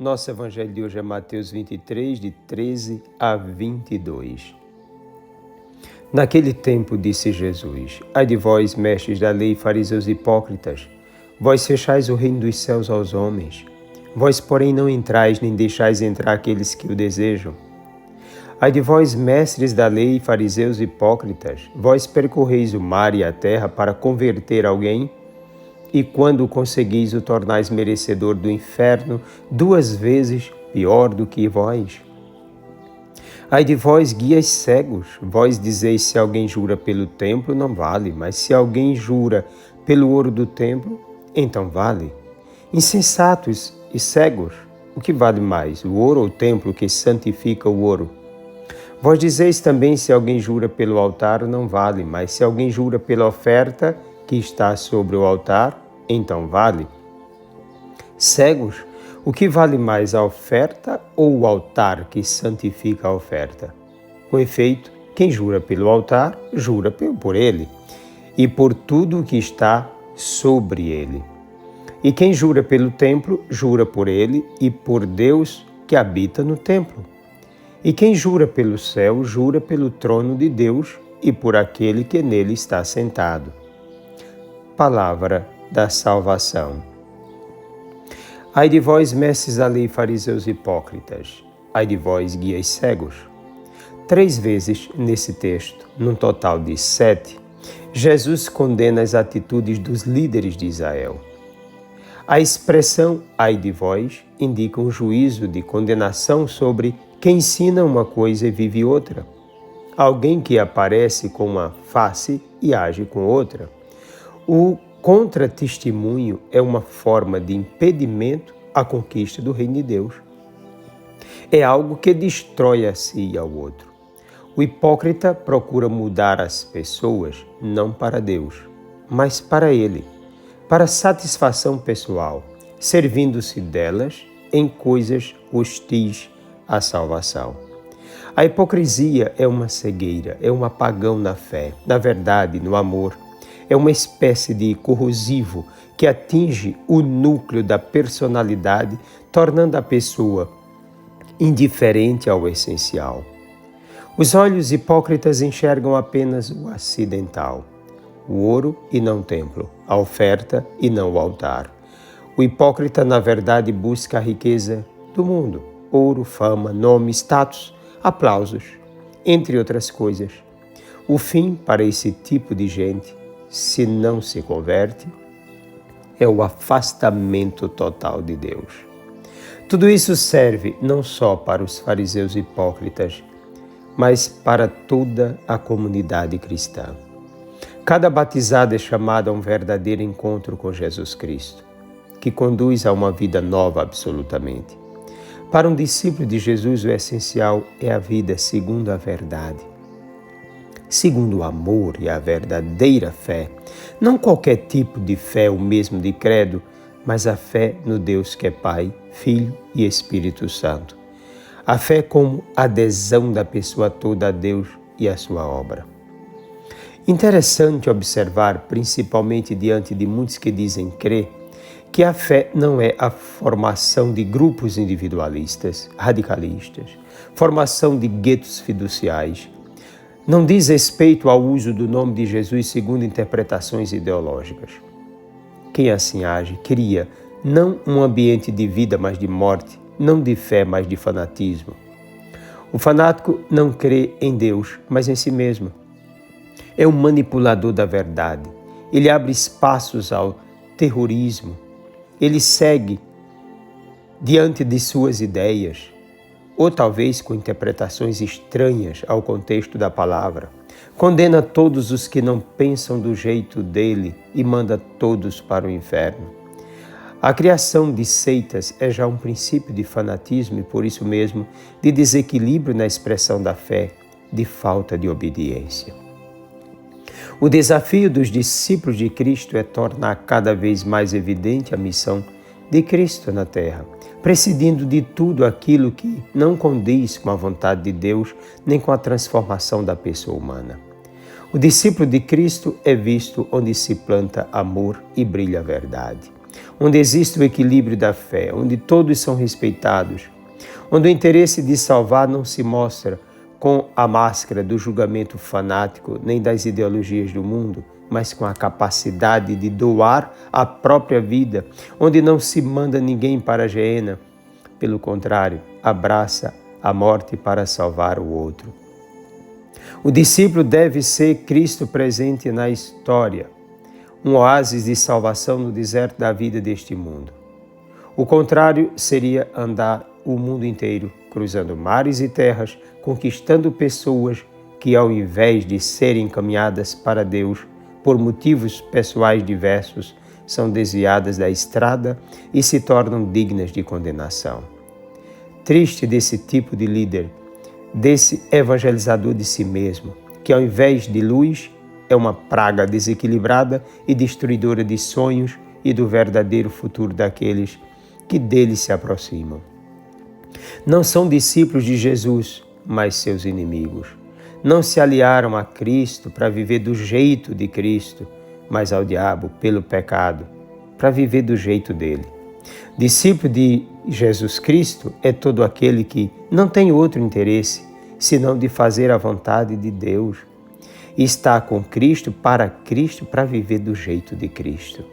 Nosso evangelho de hoje é Mateus 23, de 13 a 22. Naquele tempo disse Jesus: Ai de vós, mestres da lei, fariseus hipócritas, vós fechais o reino dos céus aos homens. Vós, porém, não entrais, nem deixais entrar aqueles que o desejam. Ai de vós, mestres da lei, fariseus hipócritas, vós percorreis o mar e a terra para converter alguém, e quando o conseguis, o tornais merecedor do inferno 2 vezes pior do que vós. Ai de vós, guias cegos, vós dizeis: se alguém jura pelo templo, não vale, mas se alguém jura pelo ouro do templo, então vale. Insensatos e cegos, o que vale mais, o ouro ou o templo que santifica o ouro? Vós dizeis também: se alguém jura pelo altar, não vale, mas se alguém jura pela oferta que está sobre o altar, então vale. Cegos, o que vale mais, a oferta ou o altar que santifica a oferta? Com efeito, quem jura pelo altar, jura por ele, e por tudo o que está sobre ele. E quem jura pelo templo, jura por ele e por Deus que habita no templo. E quem jura pelo céu, jura pelo trono de Deus e por aquele que nele está sentado. Palavra da salvação. Ai de vós, mestres da lei, fariseus hipócritas, ai de vós, guias cegos. 3 vezes nesse texto, num total de 7, Jesus condena as atitudes dos líderes de Israel. A expressão ai de vós indica um juízo de condenação sobre quem ensina uma coisa e vive outra. Alguém que aparece com uma face e age com outra. O contra-testemunho é uma forma de impedimento à conquista do reino de Deus. É algo que destrói a si e ao outro. O hipócrita procura mudar as pessoas não para Deus, mas para ele, para satisfação pessoal, servindo-se delas em coisas hostis à salvação. A hipocrisia é uma cegueira, é um apagão na fé, na verdade, no amor. É uma espécie de corrosivo que atinge o núcleo da personalidade, tornando a pessoa indiferente ao essencial. Os olhos hipócritas enxergam apenas o acidental, o ouro e não o templo, a oferta e não o altar. O hipócrita, na verdade, busca a riqueza do mundo, ouro, fama, nome, status, aplausos, entre outras coisas. O fim para esse tipo de gente, se não se converte, é o afastamento total de Deus. Tudo isso serve não só para os fariseus hipócritas, mas para toda a comunidade cristã. Cada batizado é chamado a um verdadeiro encontro com Jesus Cristo, que conduz a uma vida nova absolutamente. Para um discípulo de Jesus, o essencial é a vida segundo a verdade, segundo o amor e a verdadeira fé. Não qualquer tipo de fé, o mesmo de credo, mas a fé no Deus que é Pai, Filho e Espírito Santo. A fé como adesão da pessoa toda a Deus e a sua obra. Interessante observar, principalmente diante de muitos que dizem crer, que a fé não é a formação de grupos individualistas, radicalistas, formação de guetos fiduciais. Não diz respeito ao uso do nome de Jesus segundo interpretações ideológicas. Quem assim age cria não um ambiente de vida, mas de morte, não de fé, mas de fanatismo. O fanático não crê em Deus, mas em si mesmo. É um manipulador da verdade. Ele abre espaços ao terrorismo. Ele segue diante de suas ideias, ou talvez com interpretações estranhas ao contexto da palavra. Condena todos os que não pensam do jeito dele e manda todos para o inferno. A criação de seitas é já um princípio de fanatismo e, por isso mesmo, de desequilíbrio na expressão da fé, de falta de obediência. O desafio dos discípulos de Cristo é tornar cada vez mais evidente a missão de Cristo na terra, prescindindo de tudo aquilo que não condiz com a vontade de Deus nem com a transformação da pessoa humana. O discípulo de Cristo é visto onde se planta amor e brilha a verdade. onde existe o equilíbrio da fé, onde todos são respeitados, onde o interesse de salvar não se mostra com a máscara do julgamento fanático nem das ideologias do mundo, mas com a capacidade de doar a própria vida, onde não se manda ninguém para a geena, pelo contrário, abraça a morte para salvar o outro. O discípulo deve ser Cristo presente na história, um oásis de salvação no deserto da vida deste mundo. O contrário seria andar o mundo inteiro, cruzando mares e terras, conquistando pessoas que, ao invés de serem encaminhadas para Deus por motivos pessoais diversos, são desviadas da estrada e se tornam dignas de condenação. Triste desse tipo de líder, desse evangelizador de si mesmo, que ao invés de luz é uma praga desequilibrada e destruidora de sonhos e do verdadeiro futuro daqueles que dele se aproximam. Não são discípulos de Jesus, mas seus inimigos. Não se aliaram a Cristo para viver do jeito de Cristo, mas ao diabo pelo pecado, para viver do jeito dele. Discípulo de Jesus Cristo é todo aquele que não tem outro interesse senão de fazer a vontade de Deus e está com Cristo, para viver do jeito de Cristo.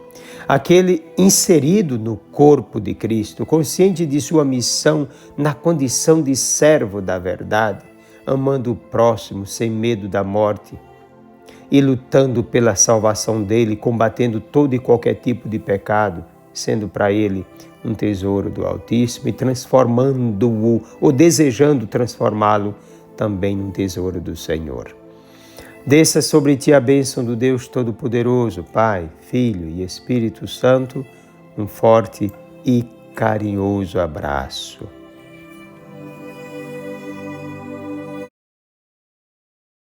Aquele inserido no corpo de Cristo, consciente de sua missão na condição de servo da verdade, amando o próximo sem medo da morte e lutando pela salvação dele, combatendo todo e qualquer tipo de pecado, sendo para ele um tesouro do Altíssimo e transformando-o, ou desejando transformá-lo também num tesouro do Senhor. Desça sobre ti a bênção do Deus Todo-Poderoso, Pai, Filho e Espírito Santo, um forte e carinhoso abraço.